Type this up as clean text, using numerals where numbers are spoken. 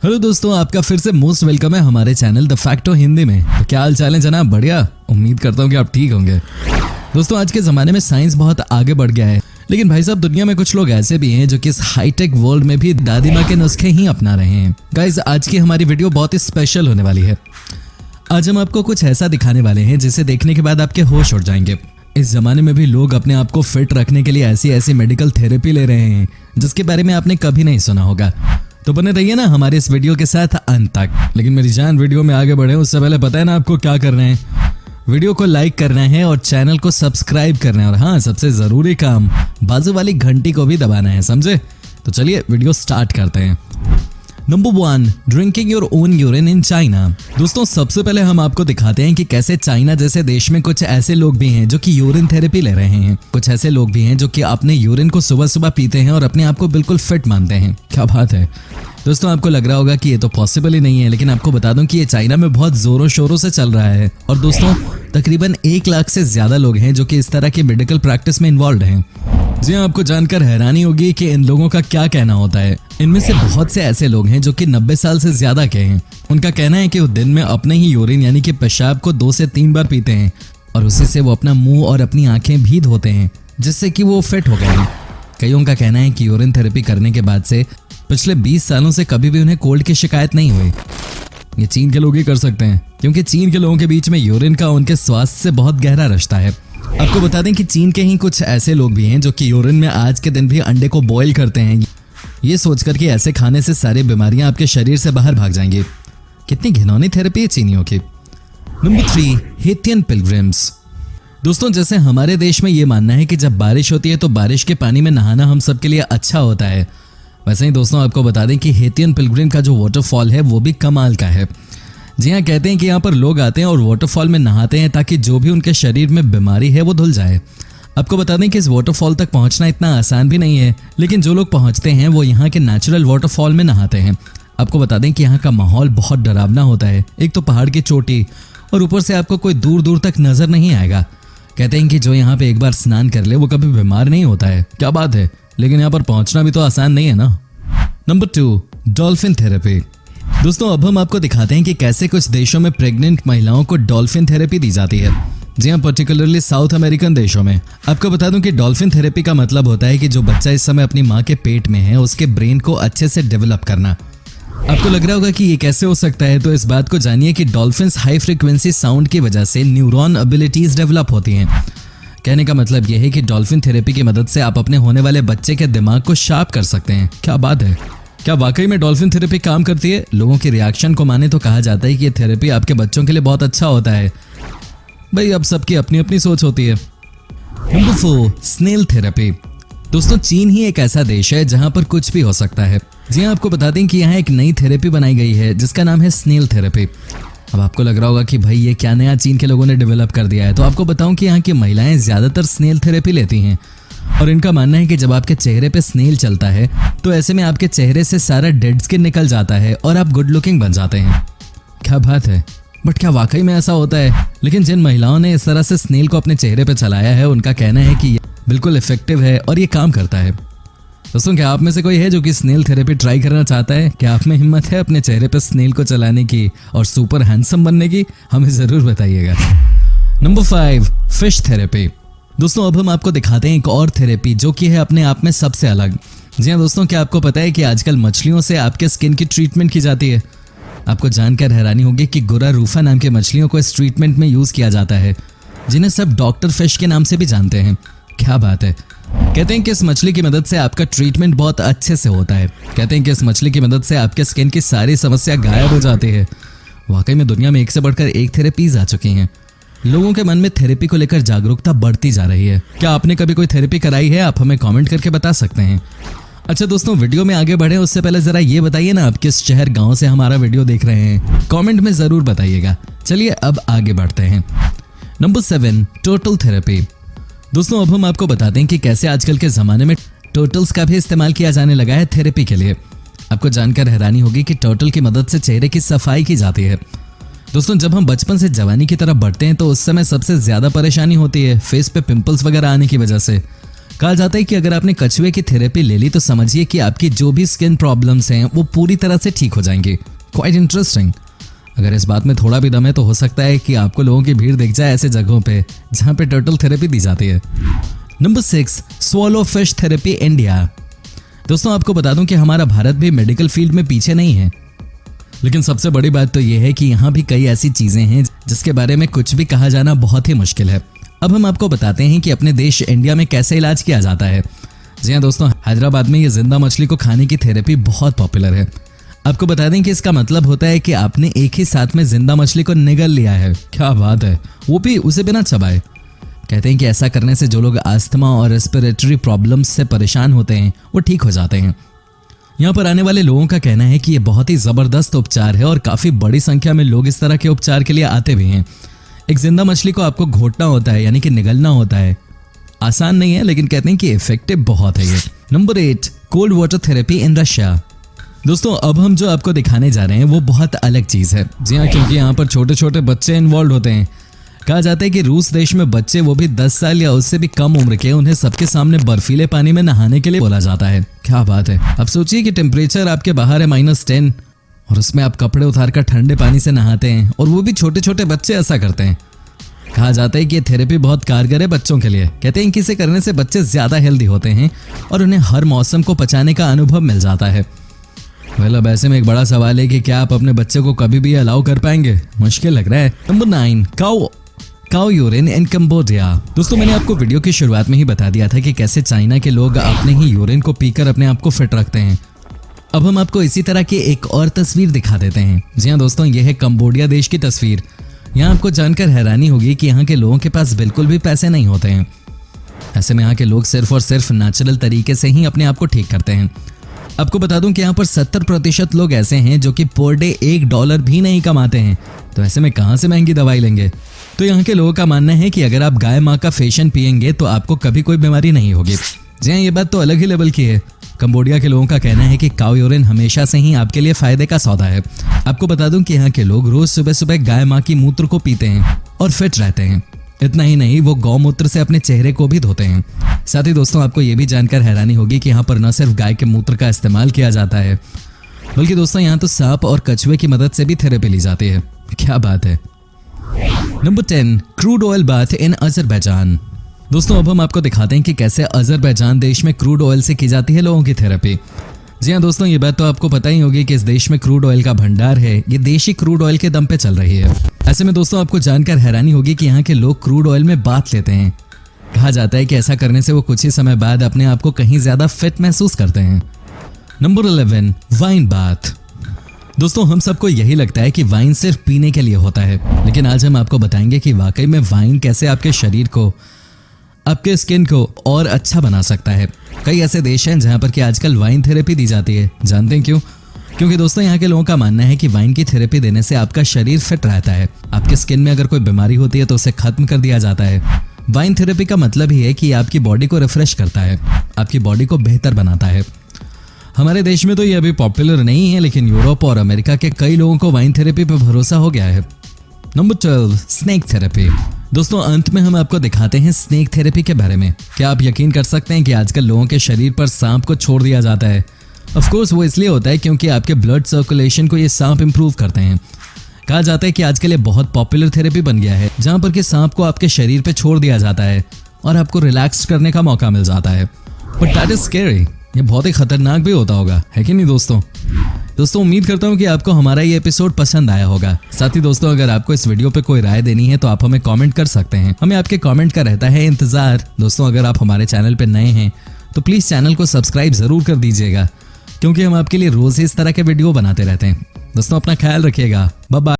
Hello दोस्तों, आपका फिर से मोस्ट वेलकम है हमारे चैनल द फैक्टो हिंदी में। तो क्या हाल चाल है जनाब? बढ़िया, उम्मीद करता हूँ कि आप ठीक होंगे। दोस्तों, आज के ज़माने में साइंस बहुत आगे बढ़ गया है, लेकिन भाई साहब दुनिया में कुछ लोग ऐसे भी हैं जो कि इस हाईटेक वर्ल्ड में भी दादी माँ के नुस्खे ही अपना रहे हैं। गाइज, आज की हमारी वीडियो बहुत ही स्पेशल होने वाली है। आज हम आपको कुछ ऐसा दिखाने वाले हैं जिसे देखने के बाद आपके होश उड़ जाएंगे। इस जमाने में भी लोग अपने आप को फिट रखने के लिए ऐसी ऐसी मेडिकल थेरेपी ले रहे हैं जिसके बारे में आपने कभी नहीं सुना होगा। तो बने रहिए ना हमारे इस वीडियो के साथ अंत तक। लेकिन मेरी जान, वीडियो में आगे बढ़े उससे पहले पता है ना आपको क्या करना है? वीडियो को लाइक करना है और चैनल को सब्सक्राइब करना है, और हाँ, सबसे जरूरी काम बाजू वाली घंटी को भी दबाना है, समझे? तो चलिए वीडियो स्टार्ट करते हैं। Number 1, drinking your own urine in China. दोस्तों, सबसे पहले हम आपको दिखाते हैं कि कैसे चाइना जैसे देश में कुछ ऐसे लोग भी हैं जो कि यूरिन थेरेपी ले रहे हैं। कुछ ऐसे लोग भी हैं जो कि अपने यूरिन को सुबह सुबह पीते हैं और अपने आप को बिल्कुल फिट मानते हैं। क्या बात है दोस्तों! आपको लग रहा होगा कि ये तो पॉसिबल ही नहीं है, लेकिन आपको बता दूं कि ये चाइना में बहुत जोरों शोरों से चल रहा है। और दोस्तों, तकरीबन 1 लाख से ज्यादा लोग हैं जो कि इस तरह की मेडिकल प्रैक्टिस में इन्वॉल्व हैं। जी हाँ, आपको जानकर हैरानी होगी कि इन लोगों का क्या कहना होता है। इनमें से बहुत से ऐसे लोग हैं जो कि 90 साल से ज्यादा के हैं। उनका कहना है कि वो दिन में अपने ही यूरिन यानी कि पेशाब को 2 से 3 बार पीते हैं और उसी से वो अपना मुंह और अपनी आंखें भी धोते हैं, जिससे कि वो फिट हो गए हैं। कईयों का कहना है कि यूरिन थेरेपी करने के बाद से पिछले 20 सालों से कभी भी उन्हें कोल्ड की शिकायत नहीं हुई। ये चीन के लोग ही कर सकते हैं, क्योंकि चीन के लोगों के बीच में यूरिन का उनके स्वास्थ्य से बहुत गहरा रिश्ता है। आपको बता दें कि चीन के ही कुछ ऐसे लोग भी हैं जो कि यूरिन में आज के दिन भी अंडे को बॉईल करते हैं, ये सोचकर कि ऐसे खाने से सारी बीमारियां आपके शरीर से बाहर भाग जाएंगी। कितनी घिनौनी थेरेपी है चीनियों की। नंबर 3, हेथियन पिलग्रिम्स। दोस्तों, जैसे हमारे देश में ये मानना है कि जब बारिश होती है तो बारिश के पानी में नहाना हम सबके लिए अच्छा होता है, वैसे ही दोस्तों आपको बता दें कि हेथियन पिलग्रिम का जो वाटरफॉल है वो भी कमाल का है। जी हाँ, कहते हैं कि यहाँ पर लोग आते हैं और वाटरफॉल में नहाते हैं ताकि जो भी उनके शरीर में बीमारी है वो धुल जाए। आपको बता दें कि इस वाटरफॉल तक पहुँचना इतना आसान भी नहीं है, लेकिन जो लोग पहुँचते हैं वो यहाँ के नेचुरल वाटरफॉल में नहाते हैं। आपको बता दें कि यहाँ का माहौल बहुत डरावना होता है। एक तो पहाड़ की चोटी और ऊपर से आपको कोई दूर दूर तक नजर नहीं आएगा। कहते हैं कि जो यहाँ पे एक बार स्नान कर ले वो कभी बीमार नहीं होता है। क्या बात है! लेकिन यहाँ पर पहुंचना भी तो आसान नहीं है ना। Number 2, dolphin therapy. दोस्तों, अब हम आपको दिखाते हैं कि कैसे कुछ देशों में प्रेग्नेंट महिलाओं को डॉल्फिन थेरेपी दी जाती है। जी हाँ, पर्टिकुलरली साउथ अमेरिकन देशों में। आपको बता दूं कि डॉल्फिन थेरेपी का मतलब होता है कि जो बच्चा इस समय अपनी माँ के पेट में है उसके ब्रेन को अच्छे से डेवलप करना। आपको लग रहा होगा कि ये कैसे हो सकता है, तो इस बात को जानिए कि डॉल्फिन्स हाई फ्रीक्वेंसी साउंड की वजह से न्यूरॉन एबिलिटीज डेवलप होती हैं। कहने का मतलब यह है कि डॉल्फिन थेरेपी की मदद से आप अपने होने वाले बच्चे के दिमाग को शार्प कर सकते हैं। क्या बात है! क्या वाकई में डॉल्फिन थेरेपी काम करती है? लोगों के रिएक्शन को माने तो कहा जाता है कि ये थेरेपी आपके बच्चों के लिए बहुत अच्छा होता है। भाई, अब सबकी अपनी अपनी सोच होती है। Number 4, snail therapy. दोस्तों, चीन ही एक ऐसा देश है जहां पर कुछ भी हो सकता है। जी हाँ, आपको बता दें कि यहाँ एक नई थेरेपी बनाई गई है जिसका नाम है स्नेल थेरेपी। अब आपको लग रहा होगा कि भाई ये क्या नया चीन के लोगों ने डेवलप कर दिया है, तो आपको बताऊं कि यहाँ की महिलाएं ज्यादातर स्नेल थेरेपी लेती हैं और इनका मानना है कि जब आपके चेहरे पे स्नेल चलता है तो ऐसे में आपके चेहरे से सारा डेड स्किन निकल जाता है और आप गुड लुकिंग बन जाते हैं। क्या बात है! बट क्या वाकई में ऐसा होता है? लेकिन जिन महिलाओं ने इस तरह से स्नेल को अपने चेहरे पे चलाया है उनका कहना है कि ये बिल्कुल इफेक्टिव है और ये काम करता है। दोस्तों, क्या आप में से कोई है जो कि स्नेल थेरेपी ट्राई करना चाहता है? क्या आप में हिम्मत है अपने चेहरे पे स्नेल को चलाने की और सुपर हैंडसम बनने की? हमें जरूर बताइएगा। Number 5, fish therapy. दोस्तों, अब हम आपको दिखाते हैं एक और थेरेपी जो कि है अपने आप में सबसे अलग। जी हाँ दोस्तों, क्या आपको पता है कि आजकल मछलियों से आपके स्किन की ट्रीटमेंट की जाती है? आपको जानकर हैरानी होगी कि गुरा रूफा नाम की मछलियों को इस ट्रीटमेंट में यूज किया जाता है, जिन्हें सब डॉक्टर फिश के नाम से भी जानते हैं। क्या बात है! कहते हैं कि इस मछली की मदद से आपका ट्रीटमेंट बहुत अच्छे से होता है। कहते हैं कि इस मछली की मदद से आपके स्किन की सारी समस्या गायब हो जाती है। वाकई में दुनिया में एक से बढ़कर एक थेरेपीज आ चुकी हैं। लोगों के मन में थेरेपी को लेकर जागरूकता बढ़ती जा रही है। क्या आपने कभी कोई थेरेपी कराई है? आप हमें कमेंट करके बता सकते हैं। अच्छा दोस्तों, वीडियो में आगे बढ़े उससे पहले जरा ये बताइए ना, आप किस शहर गांव से हमारा वीडियो देख रहे हैं? कमेंट में जरूर बताइएगा। चलिए अब आगे बढ़ते हैं। Number 7, turtle therapy. दोस्तों, अब हम आपको बताते हैं कि कैसे आजकल के ज़माने में टर्टल्स का भी इस्तेमाल किया जाने लगा है थेरेपी के लिए। आपको जानकर हैरानी होगी कि टर्टल की मदद से चेहरे की सफाई की जाती है। दोस्तों, जब हम बचपन से जवानी की तरफ बढ़ते हैं तो उस समय सबसे ज़्यादा परेशानी होती है फेस पे पिंपल्स वगैरह आने की वजह से। कहा जाता है कि अगर आपने कछुए की थेरेपी ले ली तो समझिए कि आपकी जो भी स्किन प्रॉब्लम्स हैं वो पूरी तरह से ठीक हो जाएंगी। Quite interesting. अगर इस बात में थोड़ा भी दम है तो हो सकता है कि आपको लोगों की भीड़ दिख जाए ऐसे जगहों पे जहां पे टर्टल थेरेपी दी जाती है। Number 6, swallow fish therapy India. दोस्तों आपको बता दूं कि हमारा भारत भी मेडिकल फील्ड में पीछे नहीं है, लेकिन सबसे बड़ी बात तो यह है कि यहाँ भी कई ऐसी चीजें हैं जिसके बारे में कुछ भी कहा जाना बहुत ही मुश्किल है। अब हम आपको बताते हैं कि अपने देश इंडिया में कैसे इलाज किया जाता है। जी हाँ दोस्तों, हैदराबाद में ये जिंदा मछली को खाने की थेरेपी बहुत पॉपुलर है। आपको बता दें कि इसका मतलब होता है कि आपने एक ही साथ में जिंदा मछली को निगल लिया है। क्या बात है, वो भी उसे बिना चबाए। कहते हैं कि ऐसा करने से जो लोग अस्थमा और रेस्पिरेटरी प्रॉब्लम्स से परेशान होते हैं वो ठीक हो जाते हैं। यहाँ पर आने वाले लोगों का कहना है कि ये बहुत ही जबरदस्त उपचार है और काफी बड़ी संख्या में लोग इस तरह के उपचार के लिए आते भी हैं। एक जिंदा मछली को आपको घोटना होता है, यानी कि निगलना होता है। आसान नहीं है, लेकिन कहते हैं कि इफेक्टिव बहुत है ये। Number 8, cold water therapy in Russia. दोस्तों अब हम जो आपको दिखाने जा रहे हैं वो बहुत अलग चीज है। जी हाँ, क्योंकि यहाँ पर छोटे छोटे बच्चे इन्वॉल्व होते हैं। कहा जाता है कि रूस देश में बच्चे, वो भी 10 साल या उससे भी कम उम्र के, उन्हें सबके सामने बर्फीले पानी में नहाने के लिए बोला जाता है। क्या बात है। अब सोचिए कि टेम्परेचर आपके बाहर है -10 और उसमें आप कपड़े उतारकर ठंडे पानी से नहाते हैं, और वो भी छोटे छोटे बच्चे ऐसा करते हैं। कहा जाता है कि ये थेरेपी बहुत कारगर है बच्चों के लिए। कहते हैं कि इसे करने से बच्चे ज्यादा हेल्दी होते हैं और उन्हें हर मौसम को पचाने का अनुभव मिल जाता है। अब ऐसे में एक बड़ा सवाल है कि क्या आप अपने बच्चे को कभी भी अलाउ कर पाएंगे? मुश्किल लग रहा है। नंबर 9, काउ यूरिन इन कंबोडिया। दोस्तों मैंने आपको वीडियो की शुरुआत में ही बता दिया था कि कैसे चाइना के लोग अपने ही यूरिन को पीकर अपने आप को फिट रखते हैं। अब हम आपको इसी तरह की एक और तस्वीर दिखा देते हैं। जी हाँ दोस्तों, यह है कंबोडिया देश की तस्वीर। यहाँ आपको जानकर हैरानी होगी कि यहाँ के लोगों के पास बिल्कुल भी पैसे नहीं होते हैं। ऐसे में यहाँ के लोग सिर्फ और सिर्फ नेचुरल तरीके से ही अपने आप को ठीक करते हैं। आपको बता दूं कि यहाँ पर 70% लोग ऐसे हैं जो कि पर डे $1 भी नहीं कमाते हैं। तो ऐसे में कहाँ से महंगी दवाई लेंगे? तो यहाँ के लोगों का मानना है कि अगर आप गाय माँ का फेशियल पियेंगे तो आपको कभी कोई बीमारी नहीं होगी। जी हाँ, ये बात तो अलग ही लेवल की है। कंबोडिया के लोगों का कहना है कि काऊ यूरिन हमेशा से ही आपके लिए फायदे का सौदा है। आपको बता दूं कि यहाँ के लोग रोज सुबह सुबह गाय माँ की मूत्र को पीते हैं और फिट रहते हैं। इतना ही नहीं, वो गौमूत्र से अपने चेहरे को भी धोते हैं। साथ ही दोस्तों आपको ये भी जानकर हैरानी होगी कि यहाँ पर न सिर्फ गाय के मूत्र का इस्तेमाल किया जाता है, बल्कि दोस्तों यहाँ तो सांप और कछुए की मदद से भी थेरेपी ली जाती है। क्या बात है। Number 10, crude oil bath in Azerbaijan. दोस्तों अब हम आपको दिखाते हैं कि कैसे अजरबैजान देश में क्रूड ऑयल से की जाती है लोगों की थेरेपी। जी हाँ दोस्तों, ये बात तो आपको पता ही होगी कि इस देश में क्रूड ऑयल का भंडार है। ये देशी क्रूड ऑयल के दम पे चल रही है। ऐसे में दोस्तों आपको जानकर हैरानी होगी कि यहाँ के लोग क्रूड ऑयल में बाथ लेते हैं। कहा जाता है कि ऐसा करने से वो कुछ ही समय बाद अपने आप को कहीं ज्यादा फिट महसूस करते हैं। Number 11, wine bath. दोस्तों हम सबको यही लगता है कि वाइन सिर्फ पीने के लिए होता है, लेकिन आज हम आपको बताएंगे कि वाकई में वाइन कैसे आपके शरीर को, आपके स्किन को और अच्छा बना सकता है। कई ऐसे देश हैं जहां पर कि आजकल वाइन थेरेपी दी जाती है। जानते हैं क्यों? क्योंकि दोस्तों यहाँ के लोगों का मानना है कि वाइन की थेरेपी देने से आपका शरीर फिट रहता है। आपके स्किन में अगर कोई बीमारी होती है तो उसे खत्म कर दिया जाता है। वाइन थेरेपी का मतलब ही है कि आपकी बॉडी को रिफ्रेश करता है, आपकी बॉडी को बेहतर बनाता है। हमारे देश में तो ये अभी पॉपुलर नहीं है, लेकिन यूरोप और अमेरिका के कई लोगों को वाइन थेरेपी पर भरोसा हो गया है। Number 12, snake therapy. दोस्तों अंत में हम आपको दिखाते हैं स्नेक थेरेपी के बारे में। क्या आप यकीन कर सकते हैं कि आजकल लोगों के शरीर पर सांप को छोड़ दिया जाता है? ऑफ कोर्स वो इसलिए होता है क्योंकि आपके ब्लड सर्कुलेशन को ये सांप इंप्रूव करते हैं। कहा जाता है कि आजकल ये बहुत पॉपुलर थेरेपी बन गया है, जहां पर कि सांप को आपके शरीर पे छोड़ दिया जाता है और आपको रिलैक्स करने का मौका मिल जाता है। But that is scary. ये बहुत ही खतरनाक भी होता होगा, है कि नहीं दोस्तों? उम्मीद करता हूँ कि आपको हमारा ये एपिसोड पसंद आया होगा। साथ ही दोस्तों अगर आपको इस वीडियो पे कोई राय देनी है तो आप हमें कमेंट कर सकते हैं। हमें आपके कमेंट का रहता है इंतजार। दोस्तों अगर आप हमारे चैनल पे नए हैं तो प्लीज चैनल को सब्सक्राइब जरूर कर दीजिएगा, क्योंकि हम आपके लिए रोज इस तरह के वीडियो बनाते रहते हैं। दोस्तों अपना ख्याल रखिएगा। Bye bye.